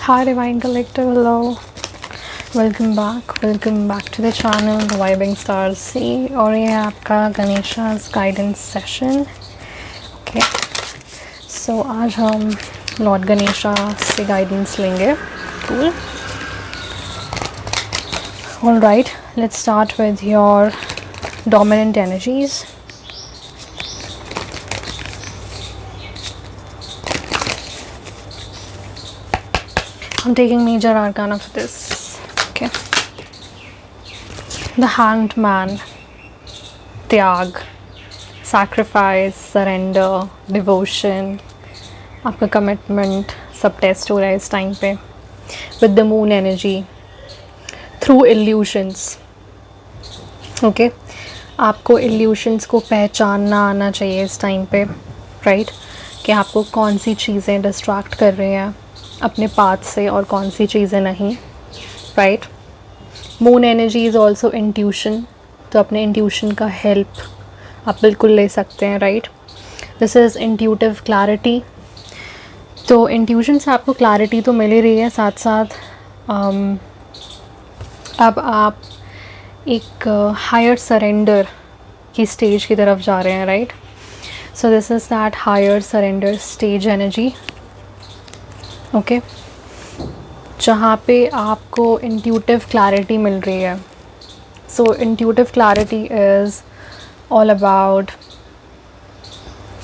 Hi Divine Collective, hello. Welcome back to the channel The Vibing Stars C और ये है आपका गणेशा's guidance session. Okay so आज हम लॉर्ड गणेशा से गाइडेंस लेंगे. Cool. Alright, let's start with your dominant energies. I'm taking major arcana for this. Okay. The Hanged Man. त्याग, sacrifice, surrender, devotion. आपका commitment सब टेस्ट हो रहा है इस टाइम पे. With the moon energy. Through illusions. Okay. आपको illusions को पहचानना आना चाहिए इस टाइम पे. Right? कि आपको कौन सी चीज़ें distract कर रही हैं अपने पाथ से और कौन सी चीज़ें नहीं. Right. Moon energy is also intuition. तो अपने इंट्यूशन का हेल्प आप बिल्कुल ले सकते हैं. Right. This is intuitive clarity. तो इंट्यूशन से आपको क्लैरिटी तो मिल ही रही है, साथ साथ अब आप एक हायर सरेंडर की स्टेज की तरफ जा रहे हैं. Right. So this is that higher surrender stage energy. Okay. जहाँ पे आपको इंट्यूटिव क्लैरिटी मिल रही है. So intuitive clarity is all about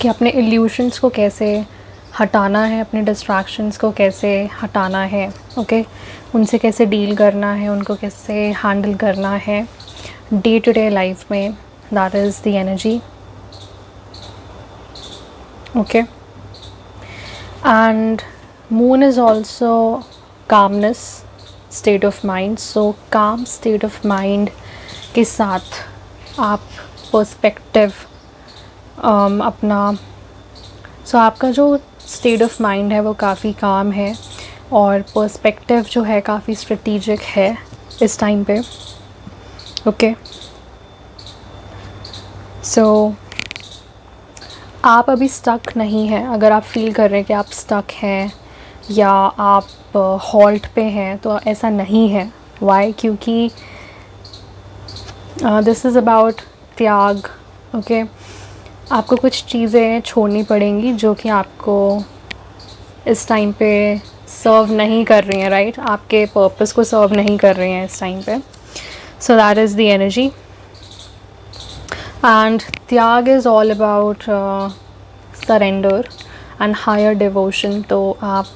कि अपने इल्यूशंस को कैसे हटाना है, अपने डिस्ट्रैक्शंस को कैसे हटाना है. ओके. उनसे कैसे डील करना है, उनको कैसे हैंडल करना है डे टू डे लाइफ में. That is the energy. Okay. And moon is also calmness state of mind. So calm state of mind के साथ आप पर्सपेक्टिव अपना आपका जो स्टेट ऑफ माइंड है वो काफ़ी काम है और पर्सपेक्टिव जो है काफ़ी स्ट्रेटिजिक है इस टाइम पे. ओके. सो आप अभी स्टक नहीं हैं. अगर आप फील कर रहे हैं कि आप स्टक हैं या आप हॉल्ट पे हैं तो ऐसा नहीं है. वाई? क्योंकि दिस इज़ अबाउट त्याग. ओके. आपको कुछ चीज़ें छोड़नी पड़ेंगी जो कि आपको इस टाइम पे सर्व नहीं कर रही हैं. राइट. आपके पर्पस को सर्व नहीं कर रही हैं इस टाइम पे. So that is the energy. And त्याग is all about surrender and higher devotion. तो आप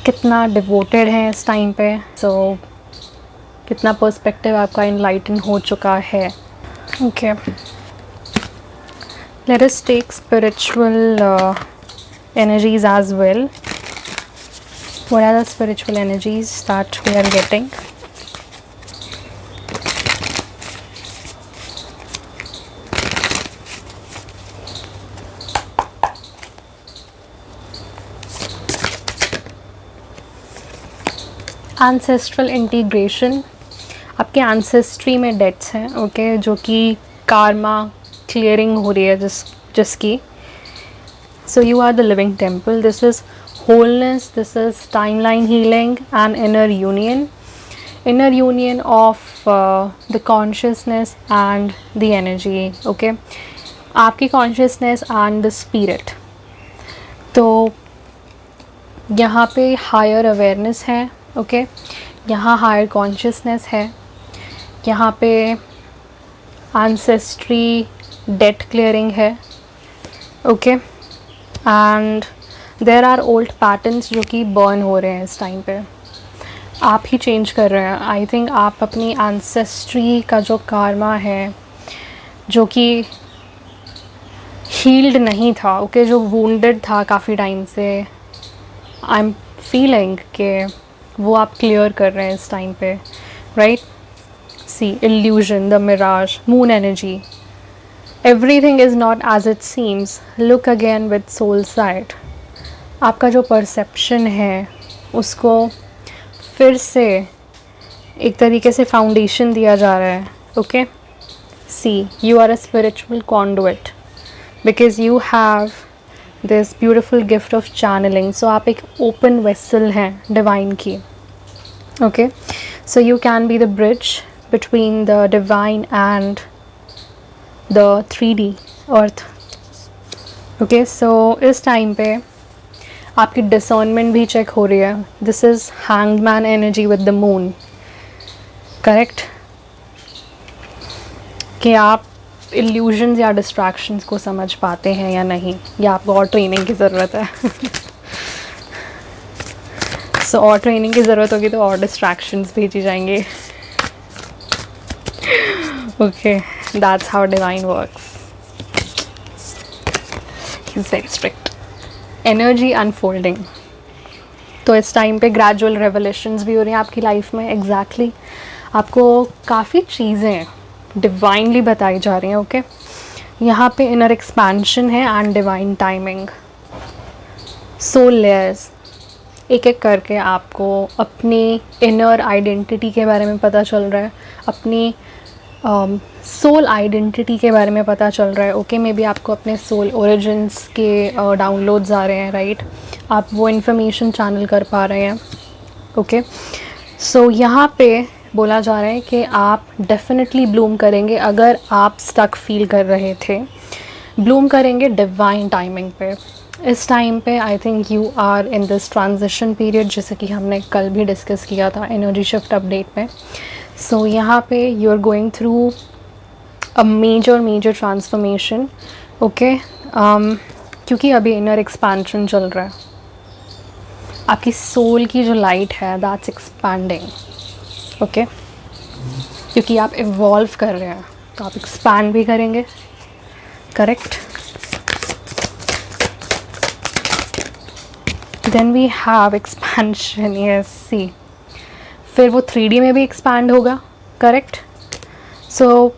कितना डिवोटेड हैं इस टाइम पे. सो कितना पर्सपेक्टिव आपका इनलाइटन हो चुका है. Okay. Let us take spiritual energies as well. What are the spiritual energies that we are getting? Ancestral integration. आपके एंसेस्ट्री में डेट्स हैं. ओके. जो कि कार्मा क्लियरिंग हो रही है जिसकी. So you are the living temple. This is wholeness. This is timeline healing and inner union of the consciousness and the energy. Okay. आपकी कॉन्शियसनेस एंड द स्पिरिट. तो यहाँ पे हायर अवेयरनेस है. ओके. यहाँ हायर कॉन्शियसनेस है. यहाँ पे ancestry debt clearing है. Okay. And there are old patterns जो कि बर्न हो रहे हैं इस टाइम पे. आप ही चेंज कर रहे हैं. आई थिंक आप अपनी एंसेस्ट्री का जो कार्मा है जो कि हील्ड नहीं था. ओके. जो वुंडेड था काफ़ी टाइम से. आई एम फीलिंग कि वो आप क्लियर कर रहे हैं इस टाइम पे. Right. See illusion, the mirage, moon energy. Everything is not as it seems. Look again with soul sight. आपका जो परसेप्शन है उसको फिर से एक तरीके से फाउंडेशन दिया जा रहा है. Okay. See you are a spiritual conduit because you have this beautiful gift of channelling. So आप एक ओपन वेसल हैं डिवाइन की. Okay, so you can be the bridge between the divine and the 3D earth. Okay, so इस time पे आपकी discernment भी check हो रही है. This is hanged man energy with the moon. Correct, कि आप इल्यूजन्स या डिस्ट्रैक्शंस को समझ पाते हैं या नहीं, या आपको और ट्रेनिंग की ज़रूरत है. सो और ट्रेनिंग की ज़रूरत होगी तो और डिस्ट्रैक्शंस भेजी जाएंगे. Okay, that's how divine works. He is very strict. Energy unfolding. तो इस टाइम पे ग्रेजुअल रेवलेशंस भी हो रही हैं आपकी लाइफ में. एग्जैक्टली आपको काफ़ी चीज़ें डिवाइनली बताई जा रही हैं. ओके, यहाँ पे इनर एक्सपेंशन है and divine timing. Soul layers, एक एक करके आपको अपनी इनर आइडेंटिटी के बारे में पता चल रहा है, अपनी सोल आइडेंटिटी के बारे में पता चल रहा है. ओके, मे बी आपको अपने सोल ओरिजिन्स के डाउनलोड्स आ रहे हैं. राइट, आप वो इन्फॉर्मेशन चैनल कर पा रहे हैं. ओके, सो यहाँ पे बोला जा रहा है कि आप डेफिनेटली ब्लूम करेंगे. अगर आप स्टक फील कर रहे थे, ब्लूम करेंगे डिवाइन टाइमिंग पे. इस टाइम पे I think you are in this transition period, जैसे कि हमने कल भी डिस्कस किया था एनर्जी शिफ्ट अपडेट में. सो यहाँ पे you are going through a major transformation. Okay, क्योंकि अभी इनर एक्सपेंशन चल रहा है. आपकी सोल की जो लाइट है दैट्स एक्सपैंडिंग. ओके, क्योंकि आप इवॉल्व कर रहे हैं तो आप एक्सपैंड भी करेंगे. Correct. Then we have expansion. Yes, see, फिर वो 3D में भी एक्सपैंड होगा. करेक्ट. सो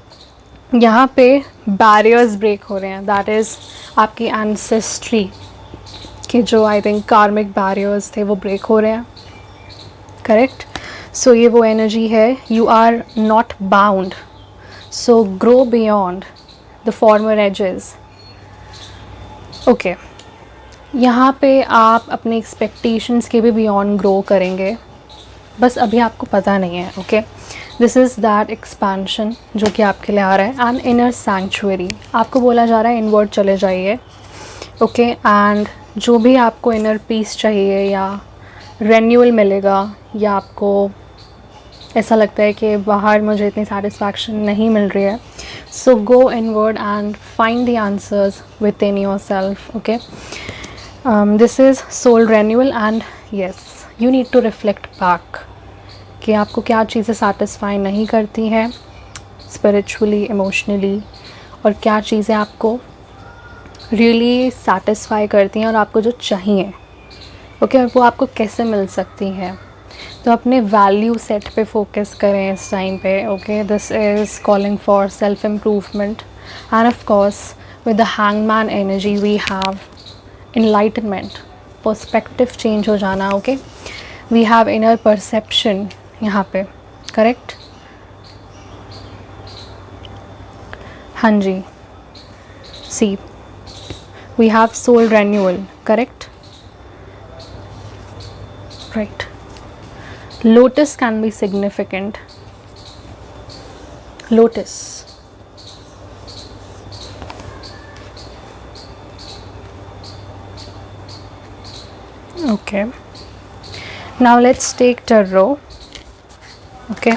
यहाँ पे बैरियर्स ब्रेक हो रहे हैं. दैट इज़ आपकी एंसेस्ट्री के जो आई थिंक कार्मिक बैरियर्स थे वो ब्रेक हो रहे हैं. करेक्ट. सो ये वो एनर्जी है. You are not bound, so grow beyond the former ages. Okay, यहाँ पे आप अपने एक्सपेक्टेशंस के भी बियॉन्ड ग्रो करेंगे, बस अभी आपको पता नहीं है. Okay, this is that expansion जो कि आपके लिए आ रहा है. एंड इनर सैंक्चुअरी, आपको बोला जा रहा है इनवर्ड चले जाइए. ओके, एंड जो भी आपको इनर पीस चाहिए या रेन्यूअल मिलेगा, या आपको ऐसा लगता है कि बाहर मुझे इतनी सेटिस्फैक्शन नहीं मिल रही है, so go inward and find the answers within yourself. Okay, this is soul renewal. And yes, you need to reflect back कि आपको क्या चीज़ें सेटिस्फाई नहीं करती हैं स्पिरिचुअली, इमोशनली, और क्या चीज़ें आपको रियली सेटिस्फाई करती हैं और आपको जो चाहिए. ओके, और वो आपको कैसे मिल सकती हैं. तो अपने वैल्यू सेट पे फोकस करें इस टाइम पे. Okay, this is calling for self improvement. And of course with the hangman energy we have enlightenment, perspective change हो जाना. Okay, we have inner perception यहाँ पे. करेक्ट. हाँ जी, see, we have soul renewal. Correct. Right. Lotus can be significant. Lotus. Okay. Now let's take tarot. Okay.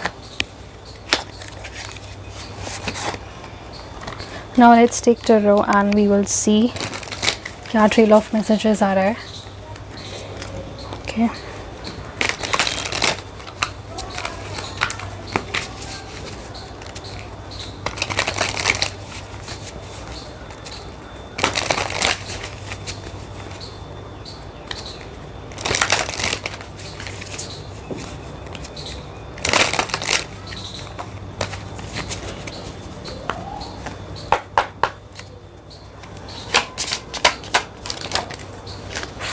Now let's take tarot and we will see क्या trail of messages आ रहा है. Okay.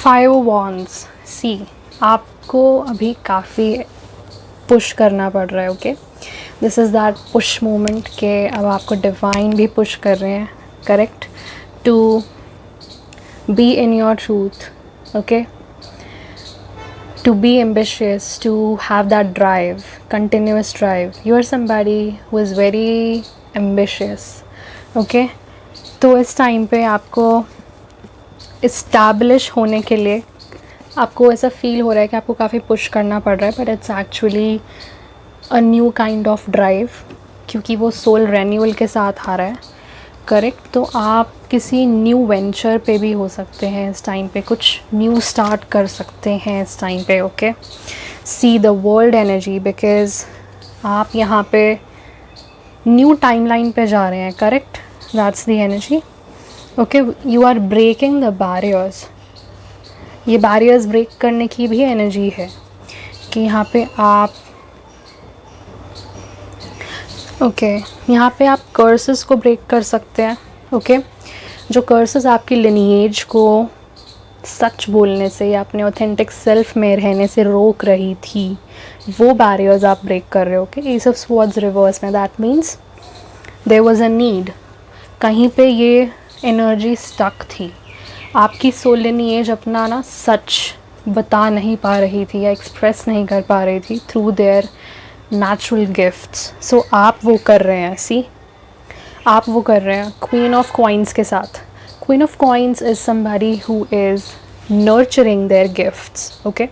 Five wands. सी, आपको अभी काफ़ी push करना पड़ रहा है. Okay, this is that push moment के अब आपको डिवाइन भी पुश कर रहे हैं. Correct. To be in your truth, okay? To be ambitious, to have that drive, continuous drive. You are somebody who is very ambitious, okay? तो इस time पे आपको इस्टेब्लिश होने के लिए आपको ऐसा फील हो रहा है कि आपको काफ़ी पुश करना पड़ रहा है, but it's actually a new kind of drive, क्योंकि वो सोल रेन्यूअल के साथ आ रहा है, करेक्ट? तो आप किसी न्यू वेंचर पे भी हो सकते हैं इस टाइम पे, कुछ न्यू स्टार्ट कर सकते हैं इस टाइम पे, okay? See the world energy, because आप यहाँ पे न्यू टाइमलाइन पे जा रहे हैं, correct? That's the energy, okay? You are breaking the barriers. ये बैरियर्स ब्रेक करने की भी एनर्जी है कि यहाँ पे आप यहाँ पे आप कर्सेस को ब्रेक कर सकते हैं, ओके? जो कर्सेस आपकी लिनिएज को सच बोलने से या अपने ऑथेंटिक सेल्फ में रहने से रोक रही थी, वो बैरियर्स आप ब्रेक कर रहे हो, okay? Ace of swords reverse में, that means there was a need, कहीं पे ये एनर्जी स्टक थी, आपकी सोल लिनिएज अपना ना सच बता नहीं पा रही थी या एक्सप्रेस नहीं कर पा रही थी थ्रू देयर नेचुरल गिफ्ट्स। सो आप वो कर रहे हैं, सी आप वो कर रहे हैं क्वीन ऑफ कॉइन्स के साथ। Queen of coins is somebody who is nurturing their gifts, okay?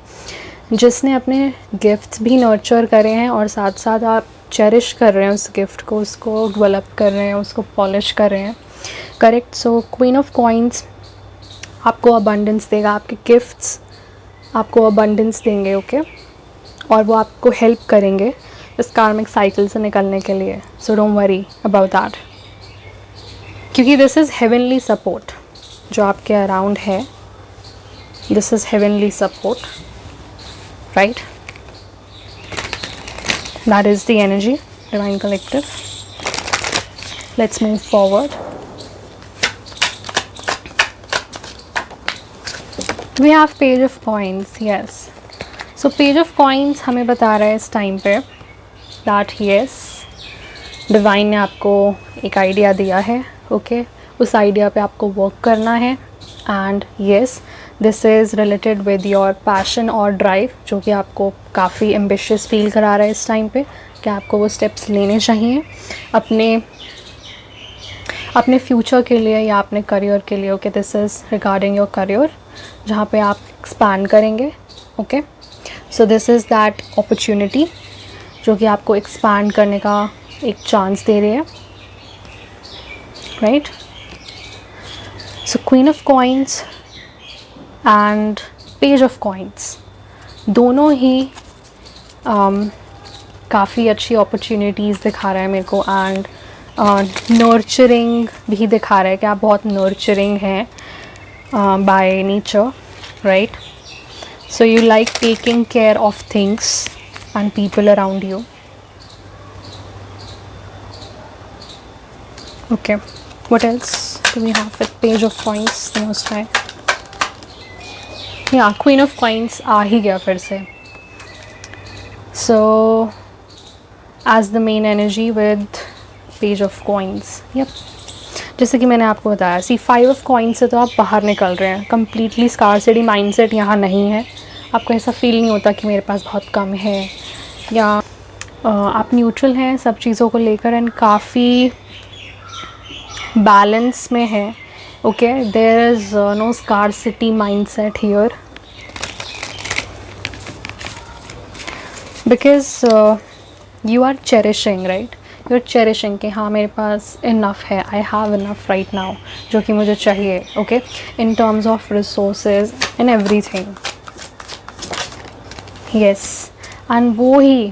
जिसने अपने गिफ्ट्स भी नर्चर करे हैं और साथ साथ आप चेरिश कर रहे हैं उस गिफ्ट को, उसको डेवलप कर रहे हैं, उसको पॉलिश कर रहे हैं, correct? So queen of coins आपको अबंडेंस देगा, आपके गिफ्ट्स आपको अबंडेंस देंगे, ओके? और वो आपको हेल्प करेंगे इस कार्मिक साइकिल से निकलने के लिए। So don't worry about that, क्योंकि दिस इज़ हेवनली सपोर्ट जो आपके अराउंड है, this is heavenly support, right? That is the energy, divine collective. Let's move forward. We have page of coins, yes. So page of coins हमें बता रहा है इस time पे that yes, डिवाइन ने आपको एक आइडिया दिया है, ओके? उस आइडिया पे आपको वर्क करना है, and yes, this is related with your passion और ड्राइव, जो कि आपको काफ़ी एम्बिशियस फील करा रहा है इस टाइम पे कि आपको वो स्टेप्स लेने चाहिए अपने फ्यूचर के लिए या अपने करियर के लिए, okay? This is regarding your career, जहाँ पे आप एक्सपैंड करेंगे, okay? So this is that opportunity जो कि आपको एक्सपैंड करने का एक चांस दे रही है, right? So queen of coins and page of coins दोनों ही काफ़ी अच्छी अपॉर्चुनिटीज़ दिखा रहा है मेरे को, एंड नर्चरिंग भी दिखा रहा है कि आप बहुत नर्चरिंग हैं by nature, right? So you like taking care of things and people around you, okay? What else do we have with page of coins? The most high, yeah, queen of coins आ ही गया फिर से. So as the main energy with page of coins, yep. जैसे कि मैंने आपको बताया, सी 5 of coins से तो आप बाहर निकल रहे हैं, कम्प्लीटली स्कार्सिटी माइंडसेट यहाँ नहीं है, आपको ऐसा फील नहीं होता कि मेरे पास बहुत कम है, या आप न्यूट्रल हैं सब चीज़ों को लेकर, एंड काफ़ी बैलेंस में है, okay? There is no scarcity mindset here, because you are cherishing, right? You are cherishing कि हाँ मेरे पास इनफ है, I have enough right now, जो कि मुझे चाहिए, okay? In terms of resources and everything, yes. And वो ही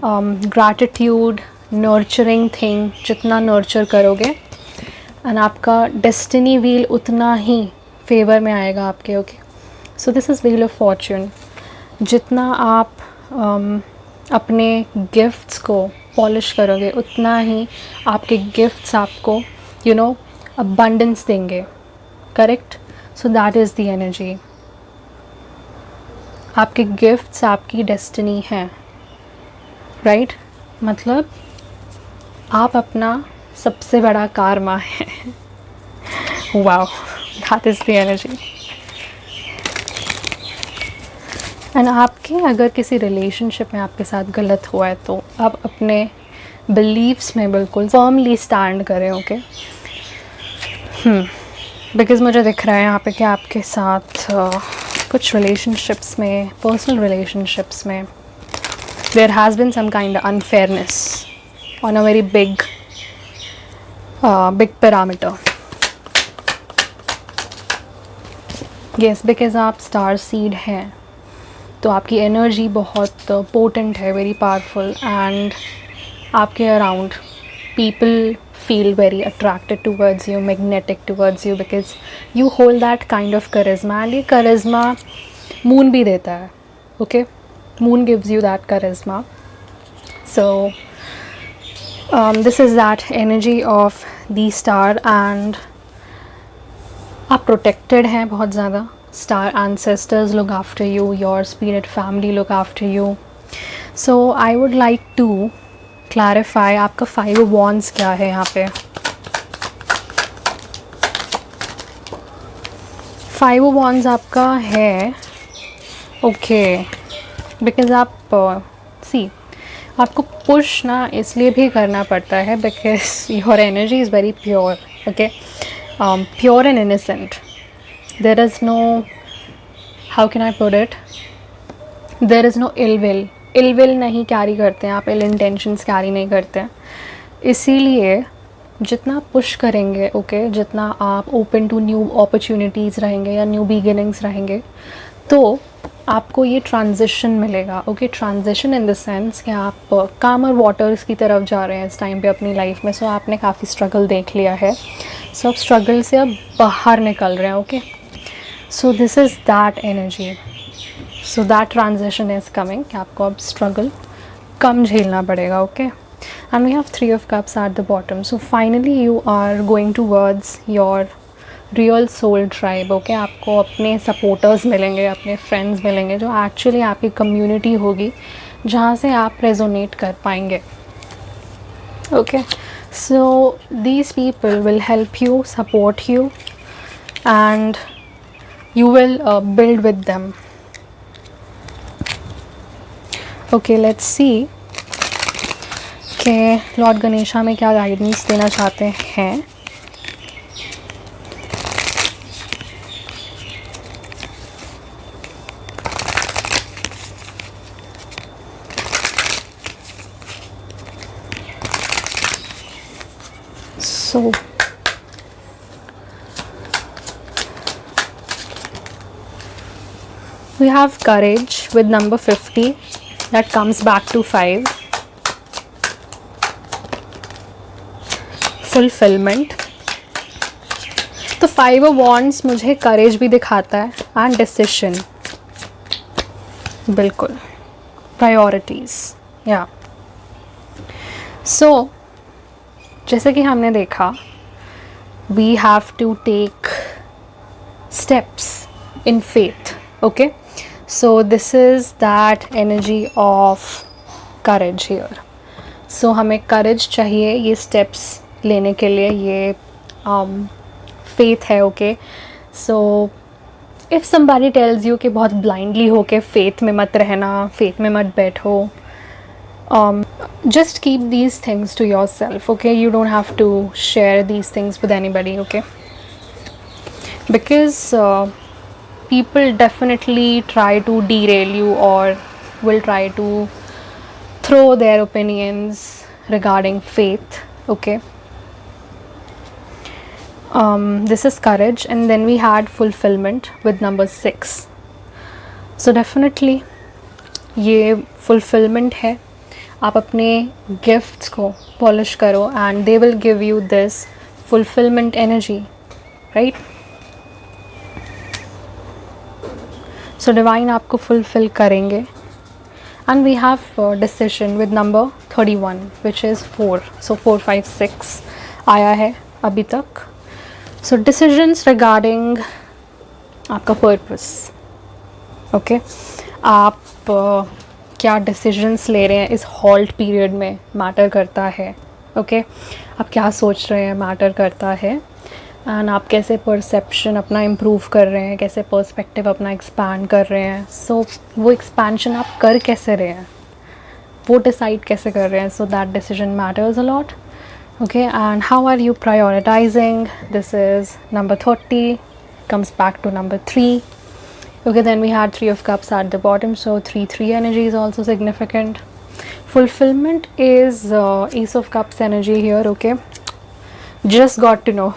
ग्रैटिट्यूड, नर्चरिंग थिंग, जितना नर्चर करोगे एंड आपका डेस्टिनी व्हील उतना ही फेवर में आएगा आपके, okay? So this is wheel of fortune. जितना आप अपने गिफ्ट्स को पॉलिश करोगे उतना ही आपके गिफ्ट्स आपको यू नो अबंडेंस देंगे, correct? So that is the energy. आपके गिफ्ट्स आपकी डेस्टिनी है, राइट? मतलब आप अपना सबसे बड़ा कारमा है। Wow, that is the energy. And आपके अगर किसी रिलेशनशिप में आपके साथ गलत हुआ है तो आप अपने बिलीव्स में बिल्कुल फर्मली स्टैंड करें, ओके। बिकॉज़ मुझे दिख रहा है यहाँ पे कि आपके साथ कुछ रिलेशनशिप्स में, पर्सनल रिलेशनशिप्स में there has been some kind of unfairness on a very big parameter. Yes, because आप स्टार सीड हैं तो आपकी एनर्जी बहुत पोटेंट है, वेरी पावरफुल, एंड आपके around people feel very attracted towards you, magnetic towards you, because you hold that kind of charisma, and ये charisma moon भी देता है, okay? Moon gives you that charisma. So this is that energy of the star, and आप protected हैं बहुत ज़्यादा. Star ancestors look after you, your spirit family look after you. So I would like to clarify आपका 5 of wands क्या है यहाँ पे। 5 of wands आपका है, ओके, बिकॉज आप सी आपको पुश ना इसलिए भी करना पड़ता है because your energy is very pure, okay, pure and innocent. There is no, how can I put it, there is no ill will नहीं कैरी करते हैं आप, इल इंटेंशंस कैरी नहीं करते हैं। इसीलिए जितना पुश करेंगे, ओके, जितना आप ओपन टू न्यू अपॉर्चुनिटीज़ रहेंगे या न्यू बिगिनिंग्स रहेंगे, तो आपको ये ट्रांजिशन मिलेगा, okay. Transition in the sense कि आप कामर वाटर्स की तरफ जा रहे हैं इस टाइम पे अपनी लाइफ में। सो आपने काफ़ी स्ट्रगल देख लिया है, सो आप स्ट्रगल से अब बाहर निकल रहे हैं, okay. So this is that energy, so that transition is coming कि आपको अब स्ट्रगल कम झेलना पड़ेगा, okay. And we have 3 of cups at the bottom. So finally you are going towards your real soul tribe, okay. आपको अपने supporters मिलेंगे, अपने फ्रेंड्स मिलेंगे, जो एक्चुअली आपकी कम्युनिटी होगी जहाँ से आप रेजोनेट कर पाएंगे, okay. So these people will help you, support you, and you will build with them. Okay, let's see कि लॉर्ड गणेशा में क्या गाइडेंस देना चाहते हैं। So we have courage with number 50, that comes back to 5. Fulfillment, तो 5 of wands मुझे courage भी दिखाता है, and decision, बिल्कुल, priorities, yeah. So जैसे कि हमने देखा, we have to take steps in faith, okay. So this is that energy of courage here. So हमें courage चाहिए ये steps लेने के लिए, ये faith है, okay. So if somebody tells you कि बहुत blindly हो के faith में मत रहना, faith में मत बैठो, just keep these things to yourself, okay. You don't have to share these things with anybody, okay, because people definitely try to derail you or will try to throw their opinions regarding faith, okay. This is courage, and then we had fulfillment with number 6. So definitely ये fulfillment है, आप अपने gifts को polish करो and they will give you this fulfillment energy, right. So divine आपको fulfill करेंगे, and we have decision with number 31, which is 4. So 4, 5, 6 आया है अभी तक. So decisions regarding आपका purpose, okay. आप क्या decisions ले रहे हैं इस halt period में matter करता है, okay. आप क्या सोच रहे हैं matter करता है. एंड आप कैसे परसेप्शन अपना इम्प्रूव कर रहे हैं, कैसे पर्सपेक्टिव अपना एक्सपैंड कर रहे हैं. सो वो एक्सपेंशन आप कर कैसे रहे हैं, वो डिसाइड कैसे कर रहे हैं. So that decision matters a lot. Okay, and how are you prioritizing? This is number 30, comes back to number 3. Okay, then we had 3 of cups at the bottom, so 3 energy is also significant. Fulfillment is ace of cups energy here. Okay, just got to know,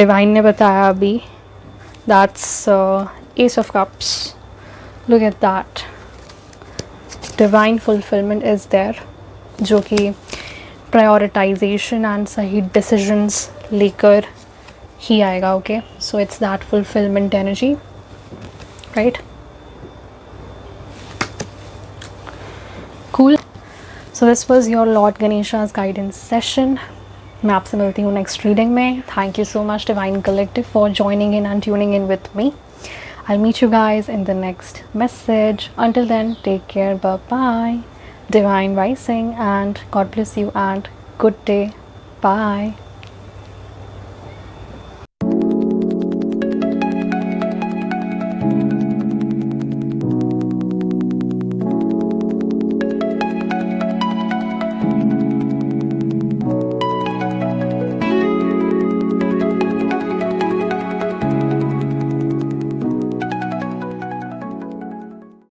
divine ने बताया अभी, that's ace of cups. Look at that, divine fulfillment is there, जो कि prioritisation and सही decisions लेकर ही आएगा. Okay, so it's that fulfilment energy, right. Cool. So this was your lord Ganesha's guidance session. मैं आपसे मिलती हूँ नेक्स्ट रीडिंग में. Thank you so much divine collective for joining in and tuning in with me. I'll meet you guys in the next message. Until then, take care. Bye bye. Divine rising, and God bless you and good day. Bye.